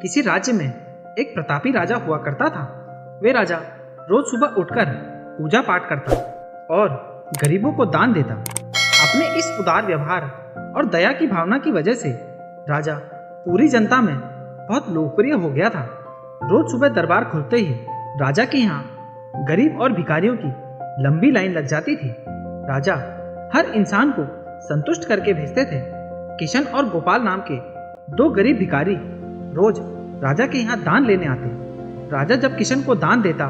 किसी राज्य में एक प्रतापी राजा हुआ करता था। वे राजा रोज सुबह उठकर पूजा पाठ करता और गरीबों को दान देता। अपने इस उदार व्यवहार और दया की भावना की वजह से राजा पूरी जनता में बहुत लोकप्रिय हो गया था। रोज सुबह दरबार खुलते ही राजा के यहाँ गरीब और भिखारियों की लंबी लाइन लग जाती थी। राजा हर इंसान को संतुष्ट करके भेजते थे। किशन और गोपाल नाम के दो गरीब भिखारी रोज राजा के यहाँ दान लेने आते। राजा जब किशन को दान देता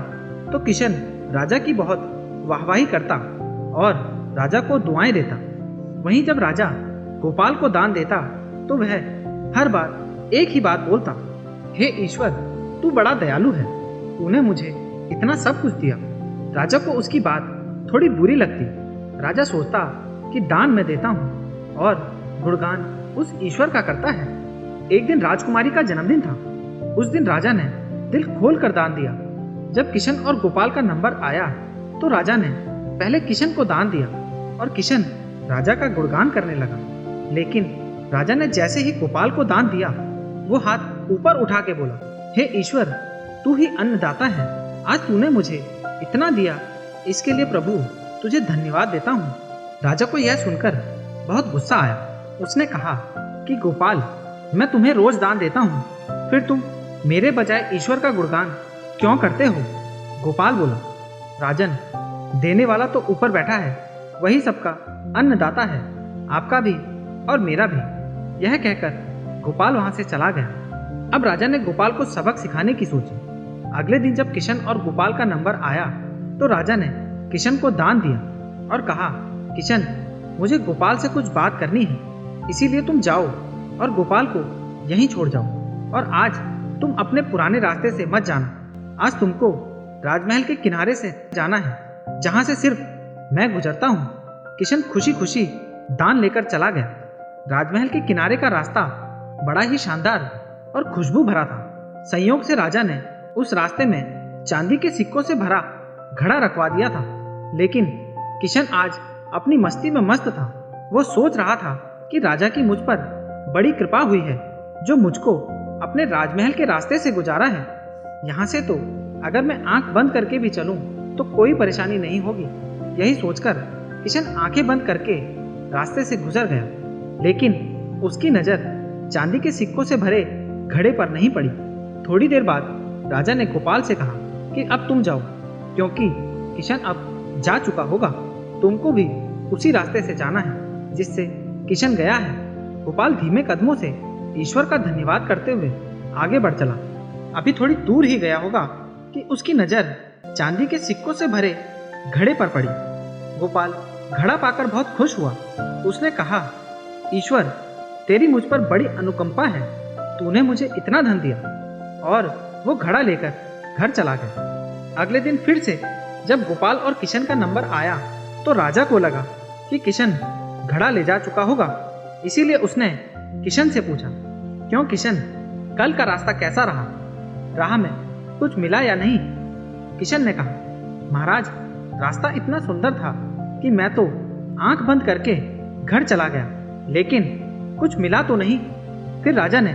तो किशन राजा की बहुत वाहवाही करता और राजा को दुआएं देता। वहीं जब राजा गोपाल को दान देता तो वह हर बार एक ही बात बोलता, हे ईश्वर, तू बड़ा दयालु है, तूने मुझे इतना सब कुछ दिया। राजा को उसकी बात थोड़ी बुरी लगती। राजा सोचता कि दान मैं देता हूँ और गुणगान उस ईश्वर का करता है। एक दिन राजकुमारी का जन्मदिन था। उस दिन राजा ने दिल खोल कर दान दिया। जब किशन और गोपाल का नंबर आया तो राजा ने पहले किशन को दान दिया और किशन राजा का गुणगान करने लगा। लेकिन राजा ने जैसे ही गोपाल को दान दिया वो हाथ ऊपर उठा के बोला, हे ईश्वर, तू ही अन्नदाता है। आज तूने मुझे इतना दिया, इसके लिए प्रभु तुझे धन्यवाद देता हूँ। राजा को यह सुनकर बहुत गुस्सा आया। उसने कहा कि गोपाल, मैं तुम्हें रोज दान देता हूँ, फिर तुम मेरे बजाय ईश्वर का गुणगान क्यों करते हो? गोपाल बोला, राजन, देने वाला तो ऊपर बैठा है, वही सबका अन्नदाता है, आपका भी और मेरा भी। यह कहकर गोपाल वहां से चला गया। अब राजा ने गोपाल को सबक सिखाने की सोची। अगले दिन जब किशन और गोपाल का नंबर आया तो राजा ने किशन को दान दिया और कहा, किशन, मुझे गोपाल से कुछ बात करनी है, इसीलिए तुम जाओ और गोपाल को यहीं छोड़ जाओ और आज तुम अपने पुराने रास्ते से मत जाना। आज तुमको राजमहल के किनारे से जाना है, जहां से सिर्फ मैं गुजरता हूँ। किशन खुशी खुशी दान लेकर चला गया। राजमहल के किनारे का रास्ता बड़ा ही शानदार और खुशबू भरा था। संयोग से राजा ने उस रास्ते में चांदी के सिक्कों से भरा घड़ा रखवा दिया था। लेकिन किशन आज अपनी मस्ती में मस्त था। वो सोच रहा था कि राजा की मुझ पर बड़ी कृपा हुई है, जो मुझको अपने राजमहल के रास्ते से गुजारा है। यहाँ से तो अगर मैं आंख बंद करके भी चलूं तो कोई परेशानी नहीं होगी। यही सोचकर किशन आंखें बंद करके रास्ते से गुजर गया। लेकिन उसकी नज़र चांदी के सिक्कों से भरे घड़े पर नहीं पड़ी। थोड़ी देर बाद राजा ने गोपाल से कहा कि अब तुम जाओ, क्योंकि किशन अब जा चुका होगा। तुमको भी उसी रास्ते से जाना है जिससे किशन गया है। गोपाल धीमे कदमों से ईश्वर का धन्यवाद करते हुए आगे बढ़ चला। अभी थोड़ी दूर ही गया होगा कि उसकी नज़र चांदी के सिक्कों से भरे घड़े पर पड़ी। गोपाल घड़ा पाकर बहुत खुश हुआ। उसने कहा, ईश्वर, तेरी मुझ पर बड़ी अनुकंपा है, तूने मुझे इतना धन दिया। और वो घड़ा लेकर घर चला गया। अगले दिन फिर से जब गोपाल और किशन का नंबर आया तो राजा को लगा कि किशन घड़ा ले जा चुका होगा। इसीलिए उसने किशन से पूछा, क्यों किशन, कल का रास्ता कैसा रहा? राह में कुछ मिला या नहीं? किशन ने कहा, महाराज, रास्ता इतना सुंदर था कि मैं तो आंख बंद करके घर चला गया, लेकिन कुछ मिला तो नहीं। फिर राजा ने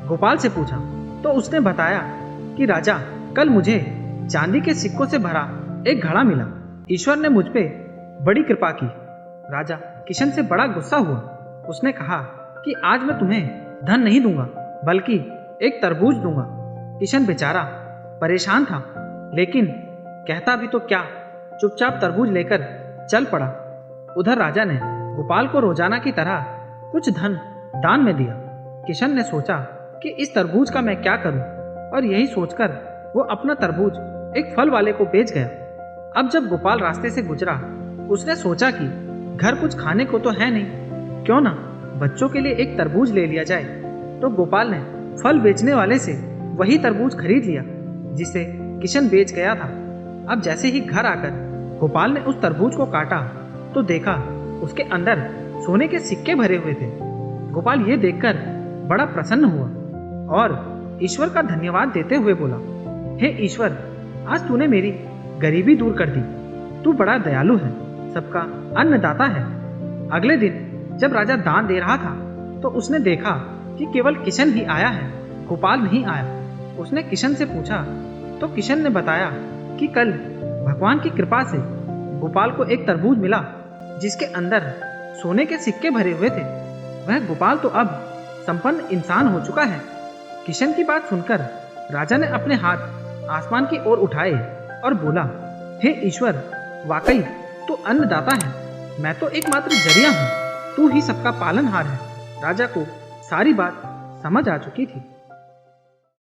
गोपाल से पूछा तो उसने बताया कि राजा, कल मुझे चांदी के सिक्कों से भरा एक घड़ा मिला। ईश्वर ने मुझ पे बड़ी कृपा की। राजा किशन से बड़ा गुस्सा हुआ। उसने कहा कि आज मैं तुम्हें धन नहीं दूंगा, बल्कि एक तरबूज दूंगा। किशन बेचारा परेशान था, लेकिन कहता भी तो क्या, चुपचाप तरबूज लेकर चल पड़ा। उधर राजा ने गोपाल को रोजाना की तरह कुछ धन दान में दिया। किशन ने सोचा कि इस तरबूज का मैं क्या करूं, और यही सोचकर वो अपना तरबूज एक फल वाले को बेच गया। अब जब गोपाल रास्ते से गुजरा, उसने सोचा कि घर कुछ खाने को तो है नहीं, क्यों ना बच्चों के लिए एक तरबूज ले लिया जाए। तो गोपाल ने फल बेचने वाले से वही तरबूज खरीद लिया जिसे किशन बेच गया था। अब जैसे ही घर आकर गोपाल ने उस तरबूज को काटा तो देखा उसके अंदर सोने के सिक्के भरे हुए थे। गोपाल ये देखकर बड़ा प्रसन्न हुआ और ईश्वर का धन्यवाद देते हुए बोला, हे ईश्वर, आज तूने मेरी गरीबी दूर कर दी। तू बड़ा दयालु है, सबका अन्नदाता है। अगले दिन जब राजा दान दे रहा था तो उसने देखा कि केवल किशन ही आया है गोपाल नहीं आया। उसने किशन से पूछा तो किशन ने बताया कि कल भगवान की कृपा से गोपाल को एक तरबूज मिला जिसके अंदर सोने के सिक्के भरे हुए थे। वह गोपाल तो अब संपन्न इंसान हो चुका है। किशन की बात सुनकर राजा ने अपने हाथ आसमान की ओर उठाए और बोला, हे ईश्वर, वाकई तू अन्नदाता है, मैं तो एकमात्र जरिया हूँ, तू ही सबका पालनहार है। राजा को सारी बात समझ आ चुकी थी।